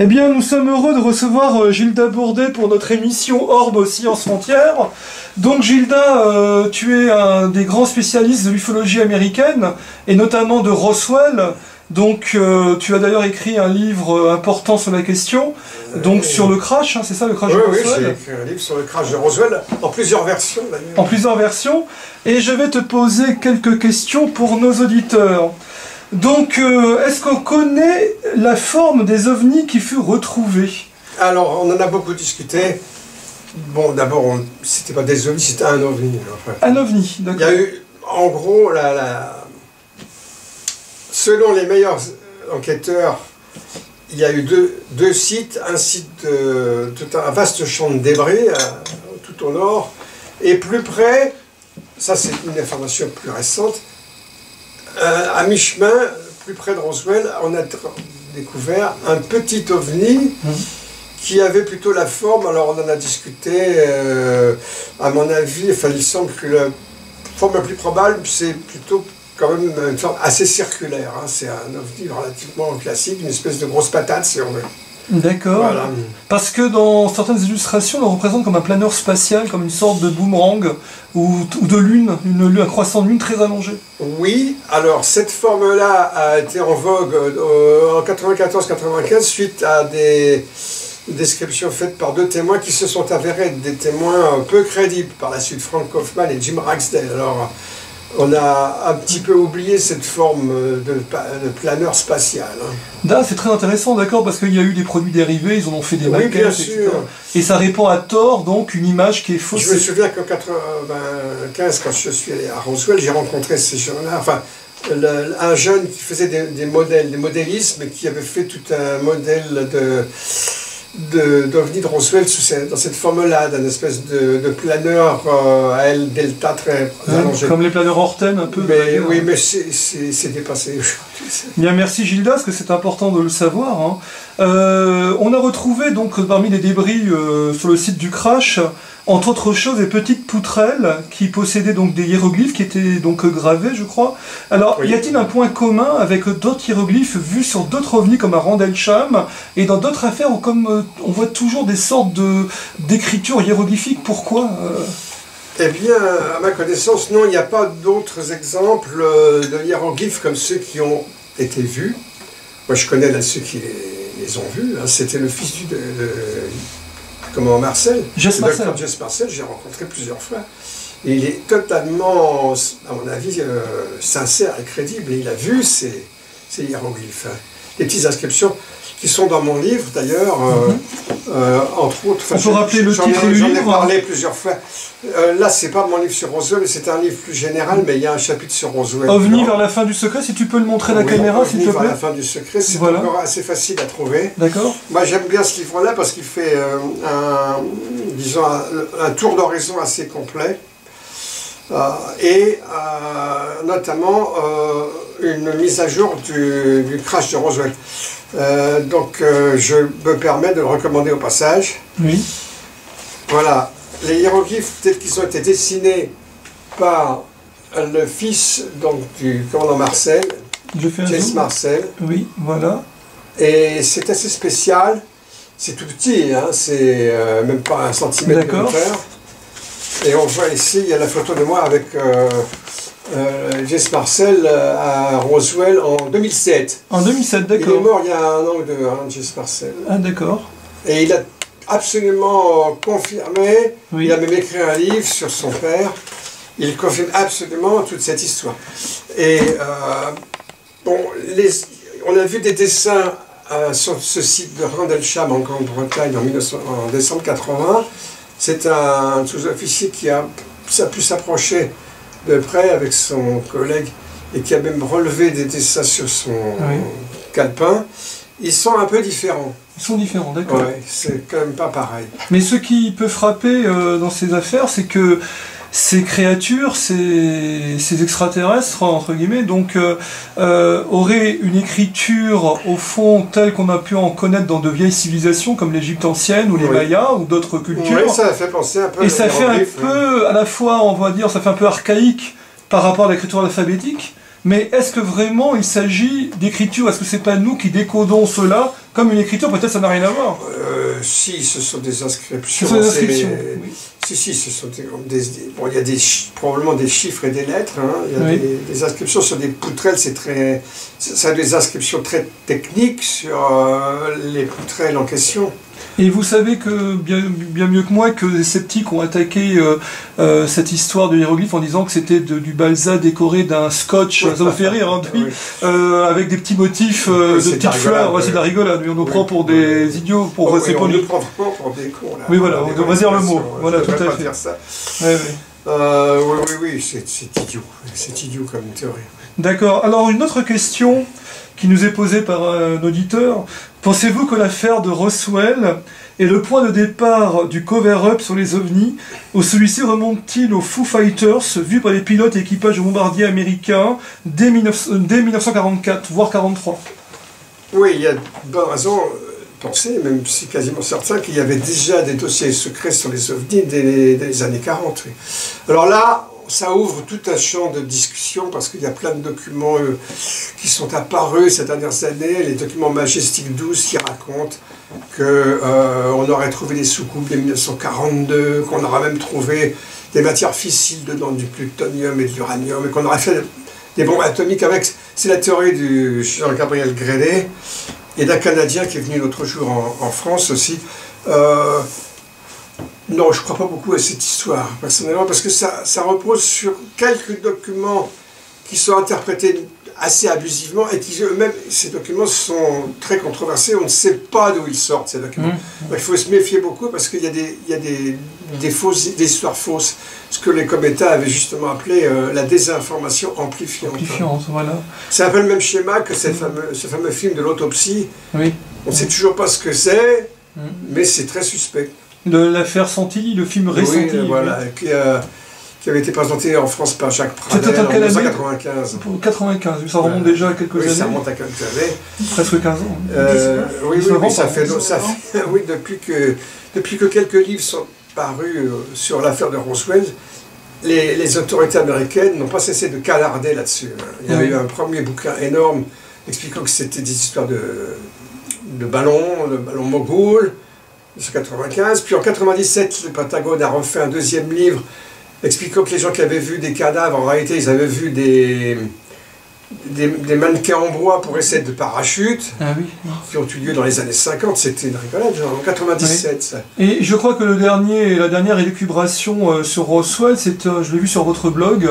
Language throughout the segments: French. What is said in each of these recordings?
Eh bien, nous sommes heureux de recevoir Gilda Bourdet pour notre émission Orbe Sciences Frontières. Donc Gilda, tu es un des grands spécialistes de l'ufologie américaine, et notamment de Roswell. Donc tu as d'ailleurs écrit un livre important sur la question, donc sur le crash, hein, c'est ça, le crash de Roswell? Oui, j'ai écrit un livre sur le crash de Roswell, en plusieurs versions d'ailleurs. En plusieurs versions, et je vais te poser quelques questions pour nos auditeurs. Donc, est-ce qu'on connaît la forme des ovnis qui furent retrouvés? Alors, on en a beaucoup discuté. Bon, d'abord, c'était pas des ovnis, c'était un ovni. Enfin. Un ovni, d'accord. Il y a eu, en gros, selon les meilleurs enquêteurs, il y a eu deux sites, un site tout un vaste champ de débris tout au nord, et plus près, ça c'est une information plus récente, à mi-chemin, plus près de Roswell, on a découvert un petit ovni qui avait plutôt la forme, alors on en a discuté, à mon avis, enfin, il semble que la forme la plus probable, c'est plutôt quand même une forme assez circulaire, hein. C'est un ovni relativement classique, une espèce de grosse patate si on veut. D'accord. Voilà. Parce que dans certaines illustrations, on le représente comme un planeur spatial, comme une sorte de boomerang ou de lune, un croissant de lune très allongé. Oui, alors cette forme-là a été en vogue en 94-95 suite à des descriptions faites par deux témoins qui se sont avérés être des témoins peu crédibles par la suite, Frank Kaufman et Jim Ragsdale. Alors, on a un petit peu oublié cette forme de planeur spatial. Hein. C'est très intéressant, d'accord, parce qu'il y a eu des produits dérivés, ils en ont fait des maquettes, oui, bien sûr. Et ça répand à tort, donc, une image qui est fausse. Je me souviens qu'en 95, quand je suis allé à Roswell, j'ai rencontré ces gens-là, enfin, un jeune qui faisait des modèles, des modélismes, et qui avait fait tout un modèle d'OVNI de Roswell dans cette forme-là, d'un espèce de planeur à L delta très allongé. Comme les planeurs Horten un peu. Mais, oui, mais c'est dépassé. Bien, merci Gilda, parce que c'est important de le savoir. Hein. On a retrouvé donc parmi les débris sur le site du crash, entre autres choses, des petites poutrelles qui possédaient donc des hiéroglyphes qui étaient donc gravés, je crois. Alors, oui. Y a-t-il un point commun avec d'autres hiéroglyphes vus sur d'autres ovnis comme à Rendlesham et dans d'autres affaires où comme on voit toujours des sortes d'écritures hiéroglyphiques? Pourquoi Eh bien, à ma connaissance, non, il n'y a pas d'autres exemples de hiéroglyphes comme ceux qui ont été vus. Moi, je connais là ceux qui les ont vus. Hein. C'était le fils Marcel. Jess Marcel. Jess Marcel, j'ai rencontré plusieurs fois. Et il est totalement, à mon avis, sincère et crédible. Et il a vu ces hiéroglyphes. Hein. Les petites inscriptions qui sont dans mon livre, d'ailleurs, entre autres. On peut rappeler le titre du livre. J'en ai parlé plusieurs fois. Là, c'est pas mon livre sur Roswell, mais c'est un livre plus général, mais il y a un chapitre sur Roswell. OVNI vers la fin du secret, si tu peux le montrer à la caméra, s'il te plaît. OVNI vers la fin du secret, c'est encore assez facile à trouver. D'accord. Moi, j'aime bien ce livre-là parce qu'il fait un tour d'horizon assez complet. Notamment une mise à jour du crash de Roswell. Donc je me permets de le recommander au passage. Oui. Voilà, les hiéroglyphes tels qu'ils ont été dessinés par le fils donc, du commandant Marcel, Jess Marcel. Oui, voilà. Et c'est assez spécial, c'est tout petit, hein, c'est même pas 1 centimètre de hauteur. Et on voit ici, il y a la photo de moi avec Jesse Marcel à Roswell en 2007. En 2007, d'accord. Il est mort il y a 1 an ou 2, hein, Jesse Marcel. Ah, d'accord. Et il a absolument confirmé, Oui. il a même écrit un livre sur son père, il confirme absolument toute cette histoire. Et bon, on a vu des dessins sur ce site de Rendlesham en Grande-Bretagne en décembre 80. C'est un sous-officier qui a pu s'approcher de près avec son collègue et qui a même relevé des dessins sur son calepin. Ils sont un peu différents. Ils sont différents, d'accord. Ouais, c'est quand même pas pareil. Mais ce qui peut frapper dans ces affaires, c'est que ces créatures, ces extraterrestres, entre guillemets, donc, auraient une écriture, au fond, telle qu'on a pu en connaître dans de vieilles civilisations, comme l'Égypte ancienne, ou les Mayas, ou d'autres cultures. Oui, ça fait penser un peu et ça fait un peu, à la fois, on va dire, ça fait un peu archaïque par rapport à l'écriture alphabétique, mais est-ce que vraiment il s'agit d'écriture? Est-ce que c'est pas nous qui décodons cela comme une écriture? Peut-être ça n'a rien à voir. Si, ce sont des inscriptions. Ce sont des inscriptions, oui. Si, ce sont bon, il y a probablement des chiffres et des lettres. Hein. Il y a des inscriptions sur des poutrelles. Ça a des inscriptions très techniques sur les poutrelles en question. Et vous savez que bien mieux que moi que les sceptiques ont attaqué cette histoire de hiéroglyphes en disant que c'était du balsa décoré d'un scotch, ça me fait rire, hein, avec des petits motifs de petites fleurs. C'est de la rigolade, on nous prend pour des idiots, on nous prend vraiment pour des cons. Là. Oui, voilà, on va dire le mot. Voilà, tout à fait. Dire ça. Oui, c'est idiot. C'est idiot comme théorie. D'accord. Alors, une autre question qui nous est posée par un auditeur. Pensez-vous que l'affaire de Roswell est le point de départ du cover-up sur les ovnis, ou celui-ci remonte-t-il aux Foo Fighters, vus par les pilotes et équipages de bombardiers américains dès 1944, voire 1943? Oui, il y a de bonnes raisons de penser, même si quasiment certain, qu'il y avait déjà des dossiers secrets sur les ovnis dès les années 40. Oui. Alors là, ça ouvre tout un champ de discussion parce qu'il y a plein de documents qui sont apparus ces dernières années, les documents Majestic 12 qui racontent qu'on aurait trouvé des soucoupes dès 1942, qu'on aurait même trouvé des matières fissiles dedans, du plutonium et de l'uranium, et qu'on aurait fait des bombes atomiques avec... C'est la théorie du Jean-Gabriel Grélet et d'un Canadien qui est venu l'autre jour en France aussi. Non, je ne crois pas beaucoup à cette histoire, personnellement, parce que ça repose sur quelques documents qui sont interprétés assez abusivement et qui eux-mêmes, ces documents sont très controversés, on ne sait pas d'où ils sortent, ces documents. Donc, il faut se méfier beaucoup parce qu'il y a des histoires fausses, ce que les Cometa avaient justement appelé la désinformation amplifiante. Voilà. C'est un peu le même schéma que ce fameux film de l'autopsie. Oui. On ne sait toujours pas ce que c'est, mais c'est très suspect. L'affaire Santilli, le film récent. Oui, voilà, qui avait été présenté en France par Jacques Pradel en 1995. 95, ça remonte déjà à quelques années. Ça remonte à quelques années. Presque 15 ans. Oui, ça fait oui, depuis que quelques livres sont parus sur l'affaire de Roswell, les autorités américaines n'ont pas cessé de canarder là-dessus. Il y a eu un premier bouquin énorme expliquant que c'était des histoires de ballons mogul. 1995, puis en 1997, le Pentagone a refait un deuxième livre expliquant que les gens qui avaient vu des cadavres, en réalité, ils avaient vu des mannequins en bois pour essayer de parachutes, qui ont eu lieu dans les années 50. C'était une rigolade, en 1997. Ça. Et je crois que la dernière élucubration sur Roswell, je l'ai vu sur votre blog,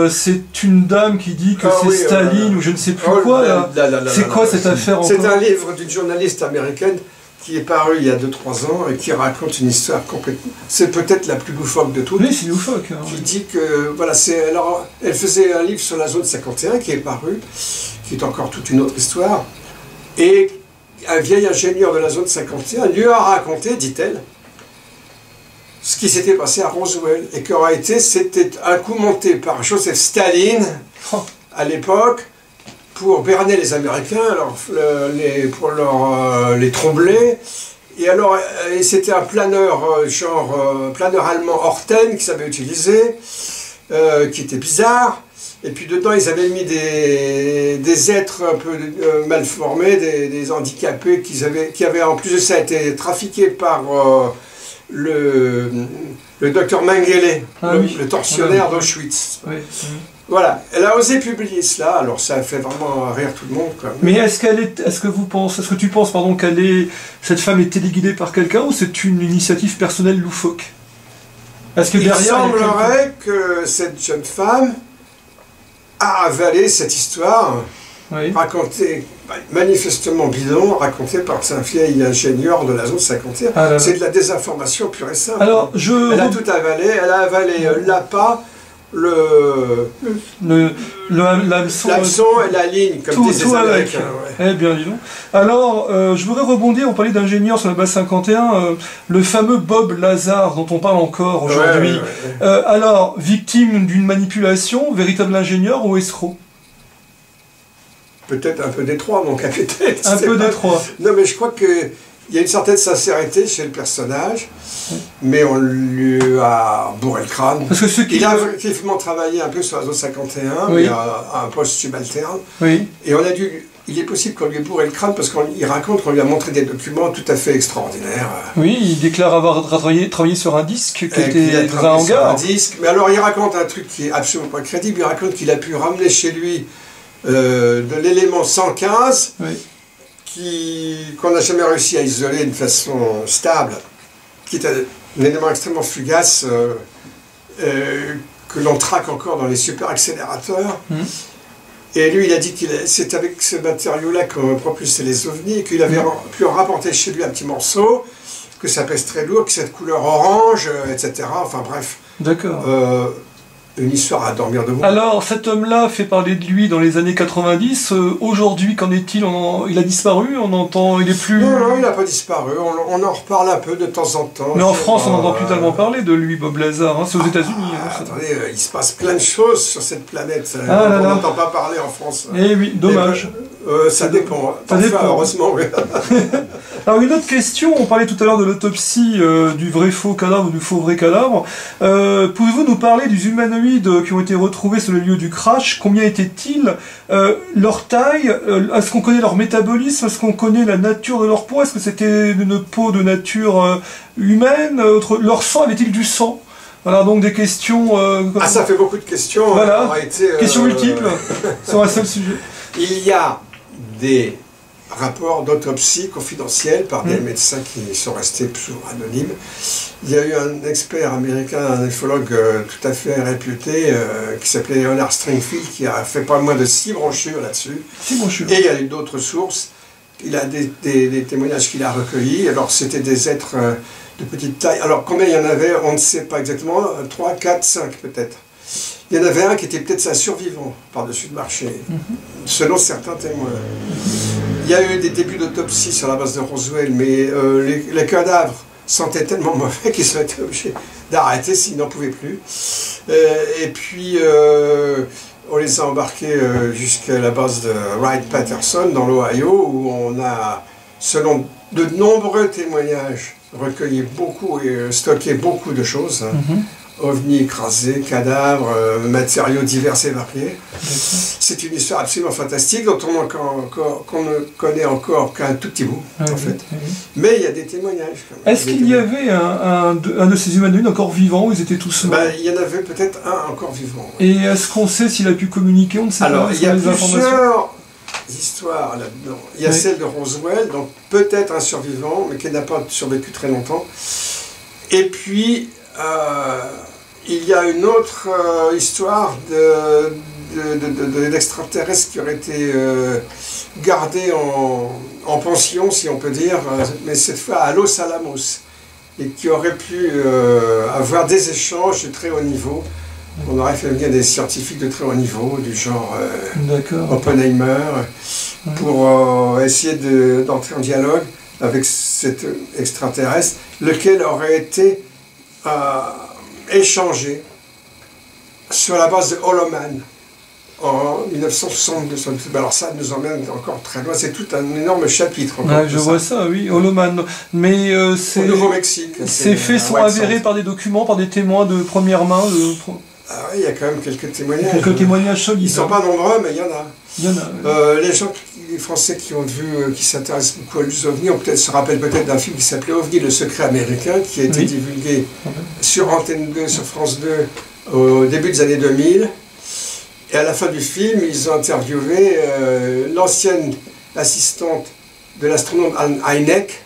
c'est une dame qui dit que c'est Staline ou je ne sais plus quoi. C'est quoi cette affaire encore? C'est un livre d'une journaliste américaine qui est paru il y a 2-3 ans et qui raconte une histoire complètement... C'est peut-être la plus loufoque de toutes. Oui, c'est loufoque. Hein, qui dit que... Voilà, alors, elle faisait un livre sur la zone 51 qui est paru, qui est encore toute une autre histoire. Et un vieil ingénieur de la zone 51 lui a raconté, dit-elle, ce qui s'était passé à Roswell. Et qu'en réalité, c'était un coup monté par Joseph Staline à l'époque, pour berner les Américains, pour les troubler. Et alors, c'était un planeur, planeur allemand Horten, qu'ils avaient utilisé, qui était bizarre. Et puis dedans, ils avaient mis des êtres un peu mal formés, des handicapés, qui avaient en plus de ça été trafiqués par le docteur Mengele, le tortionnaire voilà. d'Auschwitz. Oui. Voilà, elle a osé publier cela, alors ça a fait vraiment rire tout le monde. Quoi. Mais est-ce que tu penses, pardon, cette femme est téléguidée par quelqu'un ou c'est une initiative personnelle loufoque? Est-ce que derrière, il semblerait que cette jeune femme a avalé cette histoire, oui. racontée, manifestement bidon, racontée par un vieil ingénieur de la zone 51. Ah là là. C'est de la désinformation pure et simple. Alors, elle a tout avalé, elle a avalé l'appât, l'hameçon et la ligne, comme disent les Américains. Ouais. Eh bien, dis donc. Alors, je voudrais rebondir, on parlait d'ingénieurs sur la base 51, le fameux Bob Lazar, dont on parle encore aujourd'hui. Ouais. Alors, victime d'une manipulation, véritable ingénieur ou escroc? Peut-être un peu des trois, mon capitaine. Un peu des trois. Non, mais je crois qu'il y a une certaine sincérité chez le personnage, mais on lui a bourré le crâne. Parce que il a effectivement travaillé un peu sur la zone 51, oui. Mais à un poste subalterne. Oui. Et il est possible qu'on lui ait bourré le crâne parce qu'il raconte qu'on lui a montré des documents tout à fait extraordinaires. Oui, il déclare avoir travaillé sur un disque qui était dans un hangar. Un disque. Mais alors il raconte un truc qui est absolument pas crédible. Il raconte qu'il a pu ramener chez lui de l'élément 115 oui. qu'on n'a jamais réussi à isoler d'une façon stable, qui est un élément extrêmement fugace que l'on traque encore dans les super accélérateurs. Et lui, il a dit que c'est avec ce matériau-là qu'on propulsait les ovnis et qu'il avait pu en rapporter chez lui un petit morceau, que ça pèse très lourd, que cette couleur orange, etc. Enfin bref. D'accord. Une histoire à dormir debout. Alors, cet homme-là fait parler de lui dans les années 90. Aujourd'hui, qu'en est-il? Il a disparu? Il est plus... Non, il n'a pas disparu. On en reparle un peu de temps en temps. Mais en France, on n'entend plus tellement parler de lui, Bob Lazar. Hein. C'est aux États-Unis. Attendez, il se passe plein de choses sur cette planète. On n'entend pas parler en France. Eh oui, dommage. Ça dépend. Ça dépend. Heureusement, oui. Alors, une autre question. On parlait tout à l'heure de l'autopsie du vrai faux cadavre ou du faux vrai cadavre. Pouvez-vous nous parler des humanoïdes qui ont été retrouvés sur le lieu du crash? Combien étaient-ils? Leur taille? Est-ce qu'on connaît leur métabolisme? Est-ce qu'on connaît la nature de leur peau? Est-ce que c'était une peau de nature humaine? Leur sang, avait-il du sang? Voilà, donc des questions... ça fait beaucoup de questions. Voilà, questions multiples sur un seul sujet. Il y a des rapports d'autopsie confidentiels par des médecins qui sont restés toujours anonymes. Il y a eu un expert américain, un ufologue tout à fait réputé, qui s'appelait Leonard Stringfield, qui a fait pas moins de 6 brochures là-dessus. 6 brochures. Et il y a eu d'autres sources. Il a des témoignages qu'il a recueillis. Alors c'était des êtres de petite taille. Alors combien il y en avait, on ne sait pas exactement. 3, 4, 5 peut-être. Il y en avait un qui était peut-être un survivant par-dessus le marché, selon certains témoins. Il y a eu des débuts d'autopsie sur la base de Roswell, mais les cadavres sentaient tellement mauvais qu'ils ont été obligés d'arrêter s'ils n'en pouvaient plus. Et puis, on les a embarqués jusqu'à la base de Wright-Patterson, dans l'Ohio, où on a, selon de nombreux témoignages, recueilli beaucoup et stocké beaucoup de choses. OVNI écrasés, cadavres, matériaux divers et variés. C'est une histoire absolument fantastique dont qu'on ne connaît encore qu'un tout petit bout, en fait. Mais il y a des témoignages. Est-ce qu'il y avait un de ces humanoïdes encore vivant ou ils étaient tous morts? Il y en avait peut-être un encore vivant. Et est-ce qu'on sait s'il a pu communiquer? On ne sait pas. Alors, il y a plusieurs histoires là-dedans. Il y a celle de Roswell, donc peut-être un survivant, mais qui n'a pas survécu très longtemps. Et puis... il y a une autre histoire d'extraterrestres qui auraient été gardés en pension, si on peut dire, mais cette fois à Los Alamos, et qui auraient pu avoir des échanges de très haut niveau. On aurait fait venir des scientifiques de très haut niveau, du genre Oppenheimer, pour essayer d'entrer en dialogue avec cet extraterrestre, lequel aurait été échangé sur la base de Holoman en 1962. Alors ça nous emmène encore très loin, c'est tout un énorme chapitre. Je vois ça, oui, Holoman. Mais au Nouveau-Mexique. Ces faits sont avérés par des documents, par des témoins de première main Ah oui, il y a quand même quelques témoignages. Quelques témoignages solides. Ils ne sont pas nombreux, mais il y en a. Il y en a. Les Français qui ont vu, qui s'intéressent beaucoup aux ovnis, se rappellent peut-être d'un film qui s'appelait OVNI, le secret américain, qui a été divulgué sur Antenne 2, sur France 2, au début des années 2000. Et à la fin du film, ils ont interviewé l'ancienne assistante de l'astronome Anne Hynek,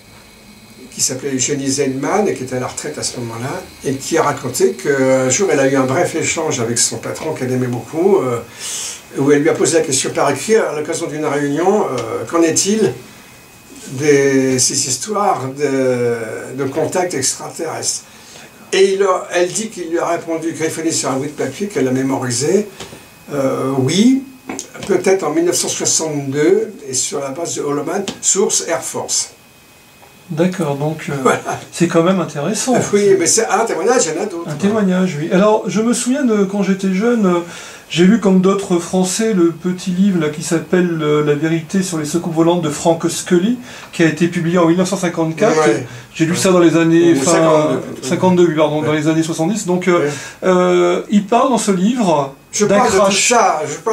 qui s'appelait Jenny Zeidman et qui était à la retraite à ce moment-là, et qui a raconté qu'un jour elle a eu un bref échange avec son patron qu'elle aimait beaucoup, où elle lui a posé la question par écrit à l'occasion d'une réunion, qu'en est-il de ces histoires de contact extraterrestre? Et elle dit qu'il lui a répondu, griffonné sur un bout de papier qu'elle a mémorisé, oui, peut-être en 1962, et sur la base de Holloman, source Air Force. D'accord, donc voilà. C'est quand même intéressant. Oui, mais c'est un témoignage, il y en a d'autres. Un témoignage, oui. Alors, je me souviens de quand j'étais jeune, j'ai lu comme d'autres Français le petit livre là, qui s'appelle La vérité sur les soucoupes volantes de Frank Scully, qui a été publié en 1954. Ouais. J'ai lu ça dans les années 52, pardon, dans les années 70. Donc, il parle dans ce livre. Je parle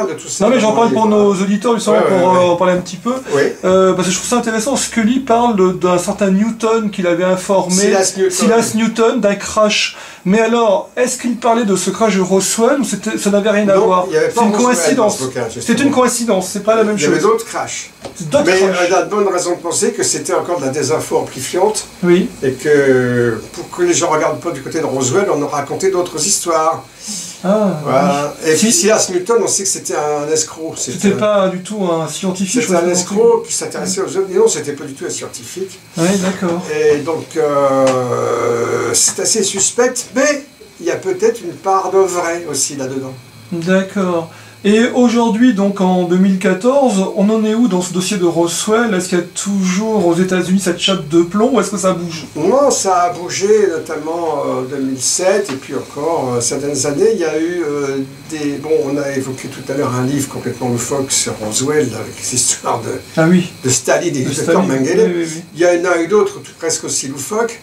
de tout ça. Non mais j'en parle pour nos auditeurs, justement, pour en parler un petit peu. Parce que je trouve ça intéressant. Scully parle d'un certain Newton qu'il avait informé, Silas Newton, d'un crash. Mais alors, est-ce qu'il parlait de ce crash de Roswell ou ça n'avait rien à voir? C'est une coïncidence. C'est une coïncidence, c'est pas la même chose. Il y avait d'autres crashs. Mais il a de bonnes raisons de penser que c'était encore de la désinfo amplifiante. Oui. Et que pour que les gens ne regardent pas du côté de Roswell, on a raconté d'autres histoires. Ah, voilà. Et puis Silas Newton, on sait que c'était un escroc. C'était pas du tout un scientifique. C'était un escroc qui s'intéressait aux ovnis. Non, c'était pas du tout un scientifique. Oui, d'accord. Et donc, c'est assez suspect, mais il y a peut-être une part de vrai aussi là-dedans. D'accord. Et aujourd'hui, donc en 2014, on en est où dans ce dossier de Roswell? Est-ce qu'il y a toujours aux États-Unis cette chape de plomb ou est-ce que ça bouge? Non, ça a bougé, notamment en 2007 et puis encore certaines années. Il y a eu des... Bon, on a évoqué tout à l'heure un livre complètement loufoque sur Roswell, avec les histoires de Staline et de Dr Mengele. Oui. Il y en a eu d'autres presque aussi loufoques,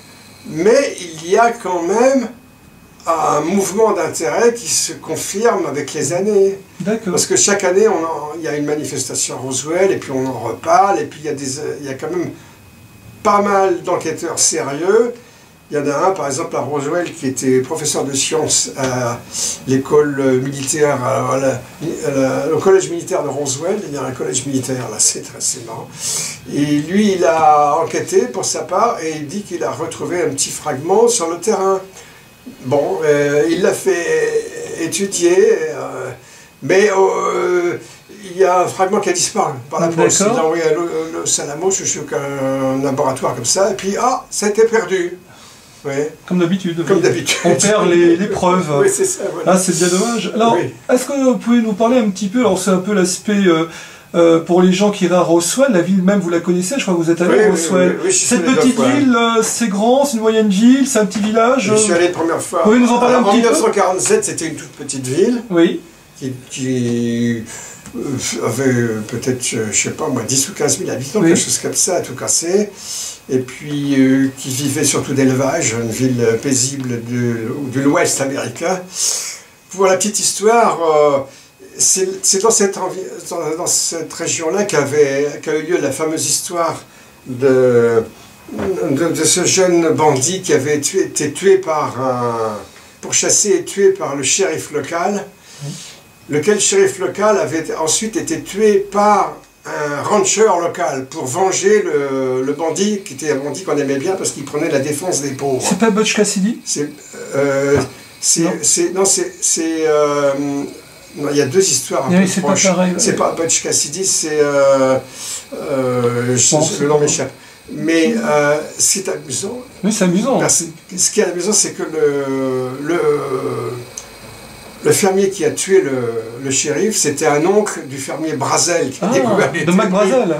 mais il y a quand même un mouvement d'intérêt qui se confirme avec les années. D'accord. Parce que chaque année, il y a une manifestation à Roswell, et puis on en reparle, et puis il y a quand même pas mal d'enquêteurs sérieux. Il y en a un, par exemple, à Roswell, qui était professeur de sciences à l'école militaire, au collège militaire de Roswell. Il y a un collège militaire, là, c'est marrant. Et lui, il a enquêté pour sa part, et il dit qu'il a retrouvé un petit fragment sur le terrain. Bon, il l'a fait étudier, mais il y a un fragment qui a disparu par la poste. Il a envoyé à Los Alamos, je suis un laboratoire comme ça, et puis ça a été perdu. Ouais. Comme d'habitude. Comme d'habitude. On perd les preuves. Oui, c'est ça. Voilà. Ah, c'est bien dommage. Alors, est-ce que vous pouvez nous parler un petit peu, alors c'est un peu l'aspect... pour les gens qui iraient à Roswell, la ville même, vous la connaissez, je crois que vous êtes allé à Roswell. Oui, cette petite ville, c'est grand, c'est une moyenne ville, c'est un petit village. Je suis allé la première fois. Vous pouvez nous en parler un petit peu? En 1947, c'était une toute petite ville. Oui. Qui avait peut-être, je sais pas moi, 10 ou 15 000 habitants, quelque chose comme ça, à tout casser. Et puis qui vivait surtout d'élevage, une ville paisible de l'Ouest américain. Pour la petite histoire, c'est dans cette région-là qu'a eu lieu la fameuse histoire de ce jeune bandit qui avait été tué pourchassé et tué par le shérif local, lequel shérif local avait ensuite été tué par un rancher local pour venger le bandit, qui était un bandit qu'on aimait bien parce qu'il prenait la défense des pauvres. C'est pas Butch Cassidy? Non, il y a deux histoires un peu proches. C'est pas Butch Cassidy, c'est... le nom m'échappe. Mais c'est amusant. Oui, c'est amusant. Ce qui est amusant, c'est que le fermier qui a tué le shérif, c'était un oncle du fermier Brazel qui a découvert les débris. De Mac Brazel.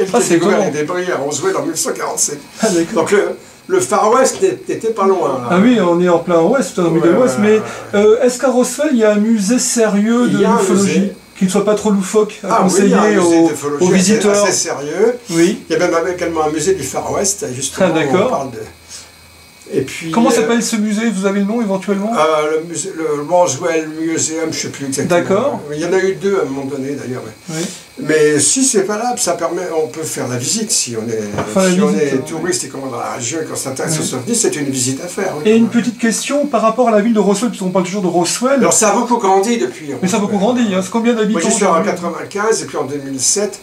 Qui a découvert les débris à Roswell en 1947. Ah, donc le Far West n'était pas loin. Là. Ah oui, on est en plein ouest, dans le milieu ouest, mais est-ce qu'à Roswell, il y a un musée sérieux de l'ufologie qui ne soit pas trop loufoque à conseiller aux visiteurs? Assez sérieux. Oui. Il y a même également un musée du Far West, justement, où on parle Et puis, Comment s'appelle ce musée? Vous avez le nom éventuellement? le Roswell Museum, je ne sais plus exactement. D'accord. Il y en a eu deux à un moment donné d'ailleurs. Oui. Mais si c'est valable, ça permet, on peut faire la visite si on est touriste et qu'on va dans la région et qu'on s'intéresse aux souvenirs, c'est une visite à faire. Oui, et une petite question par rapport à la ville de Roswell, puisqu'on parle toujours de Roswell. Alors ça a beaucoup grandi depuis. Mais ça a beaucoup grandi, hein. C'est combien d'habitants? Moi j'y suis en 95 et puis en 2007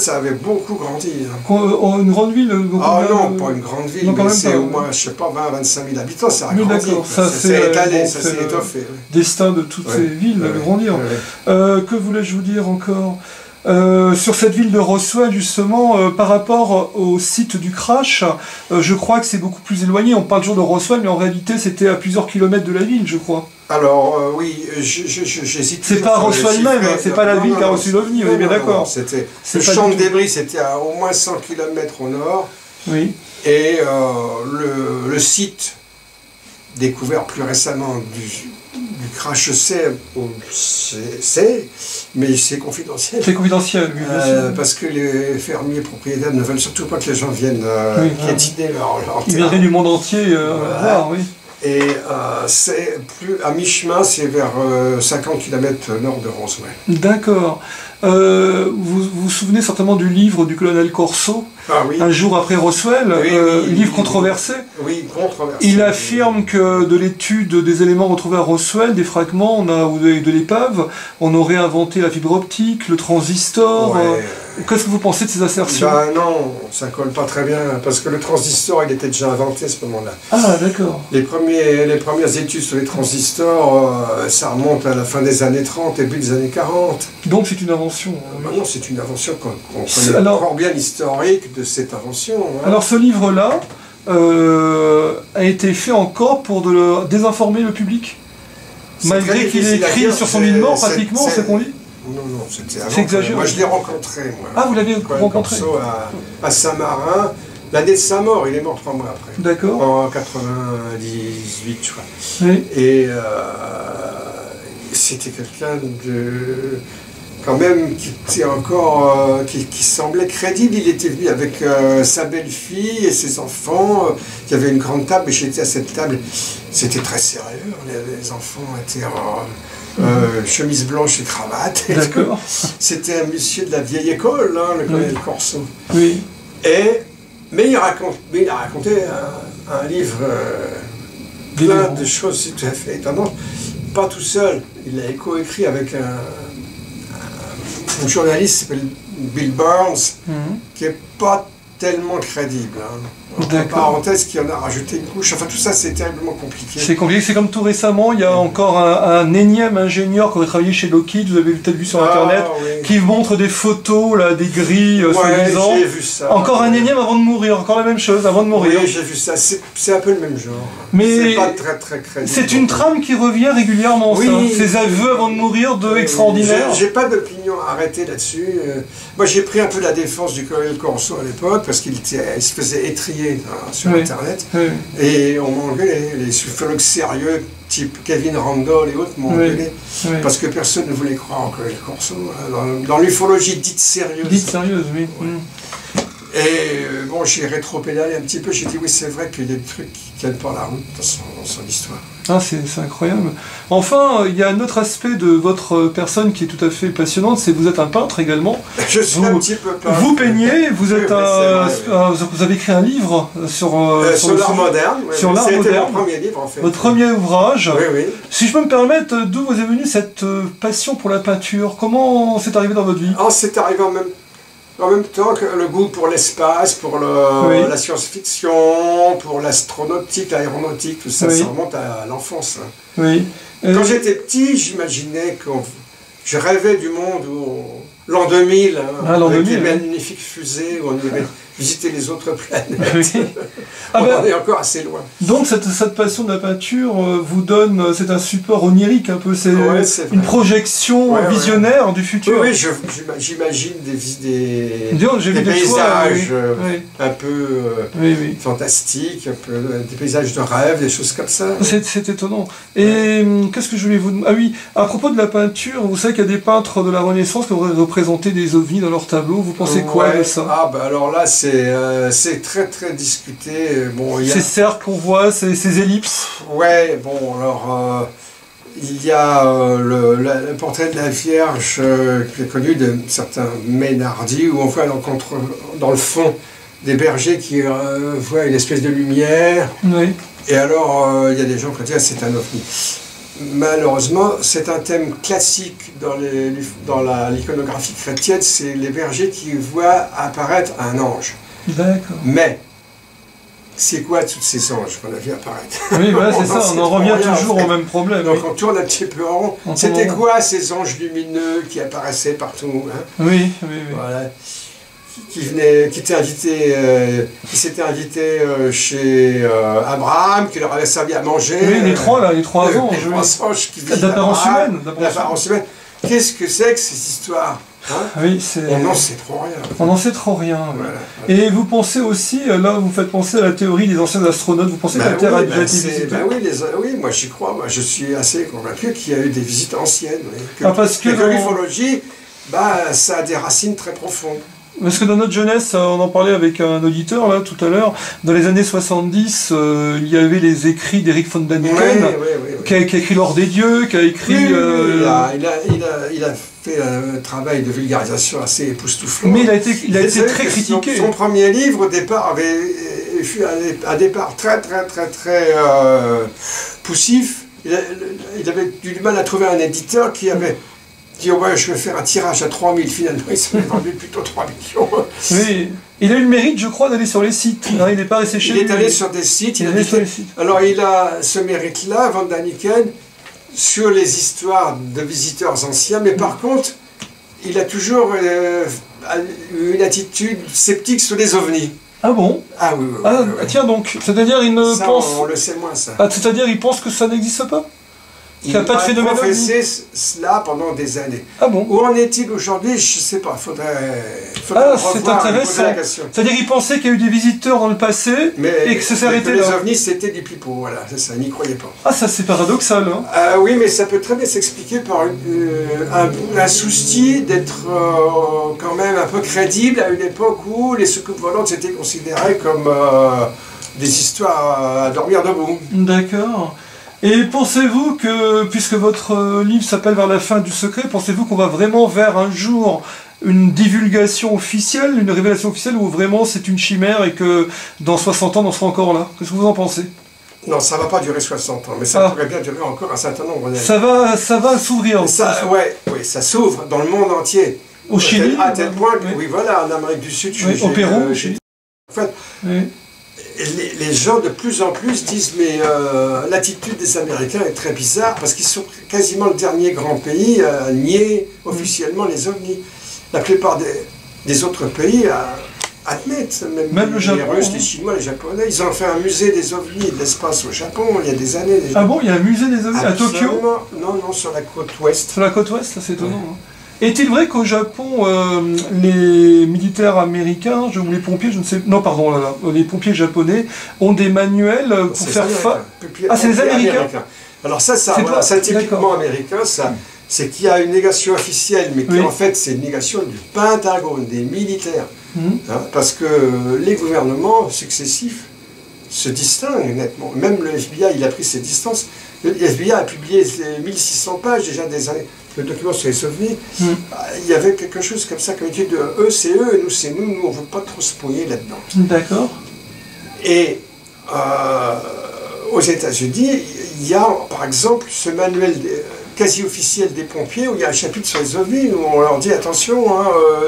ça avait beaucoup grandi. Une grande ville? Ah non, pas une grande ville, mais c'est au moins, je sais pas, 20-25 000 habitants, ça a grandi. Ça s'est étalé, ça s'est étoffé. Destin de toutes ces villes de grandir. Que voulais-je vous dire encore? Sur cette ville de Roswell, justement, par rapport au site du crash, je crois que c'est beaucoup plus éloigné. On parle toujours de Roswell, mais en réalité, c'était à plusieurs kilomètres de la ville, je crois. Alors, oui, j'hésite. C'est pas Roswell même, c'est pas la ville qui a reçu l'OVNI, on est bien d'accord. Le champ de débris, c'était à au moins 100 km au nord. Oui. Et le site découvert plus récemment du crash, mais c'est confidentiel. C'est confidentiel, oui, bien sûr. Parce que les fermiers propriétaires ne veulent surtout pas que les gens viennent piétiner leur terrain. Ils viendraient du monde entier voir, oui. Et c'est plus à mi-chemin, c'est vers 50 km nord de Roswell. D'accord. Vous vous souvenez certainement du livre du colonel Corso, Un jour après Roswell, livre controversé. Oui, controversé. Il affirme que de l'étude des éléments retrouvés à Roswell, des fragments ou de l'épave, on aurait inventé la fibre optique, le transistor. Qu'est-ce que vous pensez de ces assertions? Ben non, ça colle pas très bien, parce que le transistor, il était déjà inventé à ce moment-là. Ah, d'accord. Les premières études sur les transistors, ça remonte à la fin des années 30, début des années 40. Donc c'est une invention. Non, c'est une invention qu'on connaît encore bien l'historique de cette invention. Alors ce livre-là a été fait encore pour désinformer le public, malgré qu'il ait écrit sur son lit de mort pratiquement, c'est qu'on dit. Non, c'était avant. C'est exagéré. Moi, je l'ai rencontré, moi. Ah, vous l'avez rencontré à Saint-Marin. L'année de sa mort, il est mort 3 mois après. D'accord. En 98, je crois. Oui. Et c'était quelqu'un de... quand même, qui était encore... qui semblait crédible. Il était venu avec sa belle-fille et ses enfants. Il y avait une grande table, et j'étais à cette table. C'était très sérieux. Les enfants étaient... chemise blanche et cravate. D'accord. C'était un monsieur de la vieille école, le colonel Corso. Oui. Mais il a raconté un livre plein de choses tout à fait étonnantes. Pas tout seul. Il a coécrit avec un journaliste qui s'appelle Bill Burns, qui n'est pas tellement crédible. Entre parenthèses, qui en a rajouté une couche. Enfin, tout ça, c'est terriblement compliqué. C'est compliqué. C'est comme tout récemment, il y a encore un énième ingénieur qui aurait travaillé chez Lockheed, vous avez peut-être vu sur Internet, qui montre des photos, là, des grilles, soi-disant. J'ai vu ça. Encore un énième avant de mourir, encore la même chose, avant de mourir. Oui, j'ai vu ça. C'est un peu le même genre. Mais c'est pas très très crédible. C'est une trame qui revient régulièrement, ça. Ces aveux avant de mourir extraordinaires. J'ai pas d'opinion arrêtée là-dessus. Moi, j'ai pris un peu la défense du colonel Corso à l'époque, parce qu'il se faisait étrier sur Internet, et on m'a engueulé, les ufologues sérieux type Kevin Randall et autres m'ont engueulé, parce que personne ne voulait croire en colonel Corso dans l'ufologie dite sérieuse. Dite sérieuse, oui. Et bon, j'ai rétro-pédalé un petit peu, j'ai dit oui, c'est vrai qu'il y a des trucs qui ne tiennent pas la route dans son histoire. Ah, c'est incroyable. Enfin, il y a un autre aspect de votre personne qui est tout à fait passionnante, c'est que vous êtes un peintre également. Je suis un petit peu peintre. Vous peignez, vous êtes vous avez écrit un livre sur l'art moderne. Sur l'art moderne. C'était mon premier livre, en fait. Votre premier ouvrage. Oui. Si je peux me permettre, d'où vous est venue cette passion pour la peinture? Comment c'est arrivé dans votre vie? C'est arrivé en même temps que le goût pour l'espace, pour la science-fiction, pour l'astronautique, l'aéronautique, tout ça, ça remonte à l'enfance. Oui. Quand j'étais petit, j'imaginais que je rêvais du monde où l'an 2000, avec des magnifiques fusées, où on irait visiter les autres planètes. On en est encore assez loin. Donc cette passion de la peinture vous donne, c'est un support onirique un peu, c'est une projection visionnaire du futur. Oui, j'imagine des paysages un peu fantastiques, des paysages de rêve, des choses comme ça. C'est étonnant. Et qu'est-ce que je voulais vous demander? Ah oui, à propos de la peinture, vous savez qu'il y a des peintres de la Renaissance qui auraient représenté des ovnis dans leurs tableaux, vous pensez quoi de ça? Alors là, c'est c'est très très discuté. Bon, Ces cercles qu'on voit, ces ellipses. Ouais, bon, alors il y a le portrait de la Vierge qui est connu de certains Ménardi, où on voit dans le fond des bergers qui voient une espèce de lumière. Oui. Et alors, il y a des gens qui disent que c'est un ovni. Malheureusement, c'est un thème classique dans l'iconographie chrétienne, c'est les bergers qui voient apparaître un ange. D'accord. Mais, c'est quoi tous ces anges qu'on a vu apparaître? Oui, voilà, c'est ça, on en revient toujours au même problème. Donc Oui. on tourne un petit peu en rond. C'était quoi ces anges lumineux qui apparaissaient partout, hein? Oui, oui, oui. Voilà. Qui s'étaient invités chez Abraham, qui leur avait servi à manger. Oui, les trois là, les trois anges. Les trois anges qui visitent d'apparence humaine. D'apparence humaine. Qu'est-ce que c'est que ces histoires, hein? Oui, on n'en sait trop rien. On n'en sait trop rien. Oui. Voilà. Et vous pensez aussi, là vous faites penser à la théorie des anciens astronautes, vous pensez que la Terre a déjà été visitée? Oui, moi j'y crois, moi je suis assez convaincu qu'il y a eu des visites anciennes. Oui. Parce que l'ufologie, ça a des racines très profondes. Parce que dans notre jeunesse, on en parlait avec un auditeur là tout à l'heure, dans les années 70, il y avait les écrits d'Eric von Däniken, qui a écrit L'Or des Dieux, qui a écrit... Il a fait un travail de vulgarisation assez époustouflant. Mais il a été très critiqué. Son premier livre, au départ, avait fut un départ très poussif. Il avait du mal à trouver un éditeur qui avait... dit ouais, je vais faire un tirage à 3000, finalement il s'en est vendu plutôt 3 millions. Oui, il a eu le mérite, je crois, d'aller sur les sites. Non, il n'est pas resté chez lui. Il est allé sur des sites. Alors il a ce mérite-là, von Däniken, sur les histoires de visiteurs anciens, mais par contre, il a toujours une attitude sceptique sur les ovnis. Ah bon? Ah oui. Tiens donc, c'est-à-dire il ne pense... on le sait moins ça. Ah, c'est-à-dire il pense que ça n'existe pas? Il n'a pas de phénomène ovni. Professé cela pendant des années. Ah bon? Où en est-il aujourd'hui? Je ne sais pas. Faudrait c'est intéressant. C'est-à-dire qu'il pensait qu'il y a eu des visiteurs dans le passé et que ça s'est arrêté là. Les ovnis c'était du pipeau, voilà, c'est ça, il n'y croyait pas. Ah, ça c'est paradoxal. Hein. Oui, mais ça peut très bien s'expliquer par un souci d'être quand même un peu crédible à une époque où les soucoupes volantes étaient considérées comme des histoires à dormir debout. D'accord. Et pensez-vous que, puisque votre livre s'appelle Vers la fin du secret, pensez-vous qu'on va vraiment vers un jour une divulgation officielle, une révélation officielle, ou vraiment c'est une chimère et que dans 60 ans on sera encore là? Qu'est-ce que vous en pensez? Non, ça ne va pas durer 60 ans, mais ça pourrait bien durer encore un certain nombre d'années. Ça va s'ouvrir. Oui, ça s'ouvre dans le monde entier. Au Chili? À tel point que, oui, voilà, en Amérique du Sud, au Pérou. En fait, les gens de plus en plus disent mais l'attitude des Américains est très bizarre parce qu'ils sont quasiment le dernier grand pays à nier officiellement les ovnis. La plupart des autres pays admettent, même le Japon, les Russes, les Chinois, les Japonais, ils ont fait un musée des ovnis et de l'espace au Japon il y a des années déjà. Ah bon, il y a un musée des ovnis à Tokyo? Non, sur la côte ouest. Sur la côte ouest, ça c'est étonnant. Hein. Est-il vrai qu'au Japon, les militaires américains, ou les pompiers, je ne sais... Non, pardon, les pompiers japonais ont des manuels pour faire face... Ah, c'est les Américains. Alors ça c'est typiquement américain, ça. C'est qu'il y a une négation officielle, mais qui en fait c'est une négation du Pentagone, des militaires. Hein, parce que les gouvernements successifs se distinguent nettement. Même le FBI, il a pris ses distances. Le FBI a publié 1600 pages déjà des années. Le document sur les ovnis, il y avait quelque chose comme ça, comme étude de eux c'est eux et nous c'est nous on ne veut pas trop se mouiller là-dedans. D'accord. Et aux États-Unis, il y a par exemple ce manuel quasi officiel des pompiers où il y a un chapitre sur les ovnis où on leur dit attention,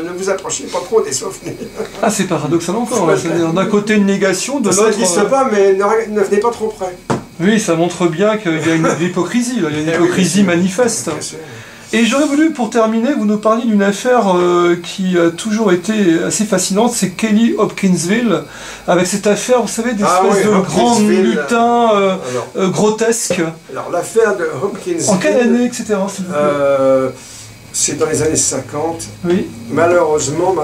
ne vous approchez pas trop des ovnis. Ah, c'est paradoxal encore. D'un côté une négation, de l'autre. Ça n'existe pas, mais ne venez pas trop près. Oui, ça montre bien qu'il y a une hypocrisie, il y a une hypocrisie manifeste. Et j'aurais voulu, pour terminer, vous nous parliez d'une affaire qui a toujours été assez fascinante, c'est Kelly Hopkinsville, avec cette affaire, vous savez, d'espèces de grands lutins grotesques. Alors l'affaire de Hopkinsville... En quelle année, etc. C'est dans les années 50. Oui. Malheureusement,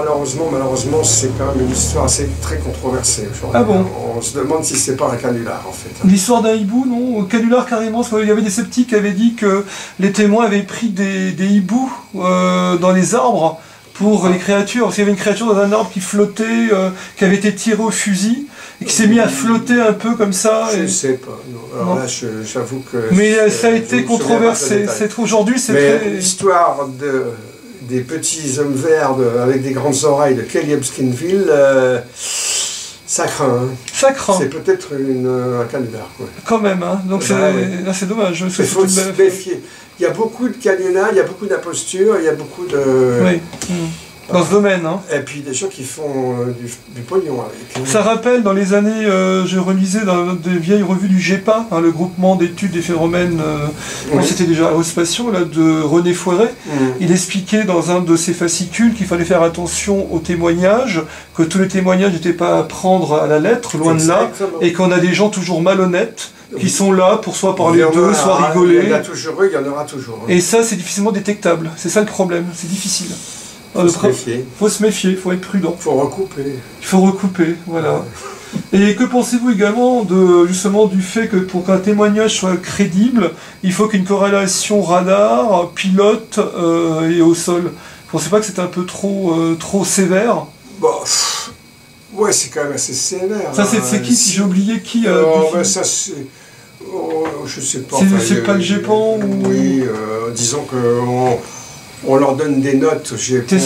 c'est quand même une histoire très controversée. Ah bon? On se demande si c'est pas un canular, en fait. L'histoire d'un hibou, non? Canular, carrément, parce qu'il y avait des sceptiques qui avaient dit que les témoins avaient pris des hiboux dans les arbres pour les créatures. Parce qu'il y avait une créature dans un arbre qui flottait, qui avait été tirée au fusil, et qui s'est mis à flotter un peu comme ça. Je ne sais pas. Non. Alors non. là, j'avoue que... Mais ça a été controversé. Aujourd'hui, c'est très... L'histoire des petits hommes verts avec des grandes oreilles de Kelly Hopkinsville, ça craint. Hein. Ça craint. C'est peut-être un canular. Quoi. Quand même, hein. Donc là, c'est dommage. Il faut se méfier. Il y a beaucoup de canulars, il y a beaucoup d'impostures, il y a beaucoup de... Oui. Dans ce domaine. Hein. Et puis des gens qui font du pognon avec. Ça rappelle, dans les années, je relisais dans des vieilles revues du GEPA, hein, le groupement d'études des phénomènes, c'était déjà aérospatiaux, là, de René Fouéré. Il expliquait dans un de ses fascicules qu'il fallait faire attention aux témoignages, que tous les témoignages n'étaient pas à prendre à la lettre, loin de là, et qu'on a des gens toujours malhonnêtes, qui sont là pour soit parler d'eux, soit rigoler. Il y en a toujours eu, il y en aura toujours. Hein. Et ça, c'est difficilement détectable. C'est ça le problème, c'est difficile. Il faut se méfier. Faut se méfier, il faut être prudent. Il faut recouper. Il faut recouper, voilà. Ouais. Et que pensez-vous également justement du fait que pour qu'un témoignage soit crédible, il faut qu'une corrélation radar, pilote et au sol. Vous ne pensez pas que c'est un peu trop sévère? Bon, ouais, c'est quand même assez sévère. Ça, c'est qui? Si j'ai oublié qui ça, c'est... je sais pas. C'est pas le GEPAN ou... Oui, disons que... On leur donne des notes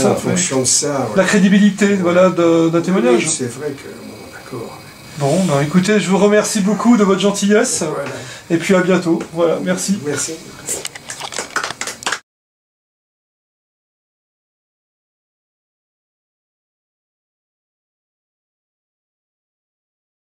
en fonction de ça. La crédibilité voilà, d'un témoignage. Oui, c'est vrai que... Bon, d'accord. Bon, ben, écoutez, je vous remercie beaucoup de votre gentillesse. Voilà. Et puis à bientôt. Voilà, merci. Merci.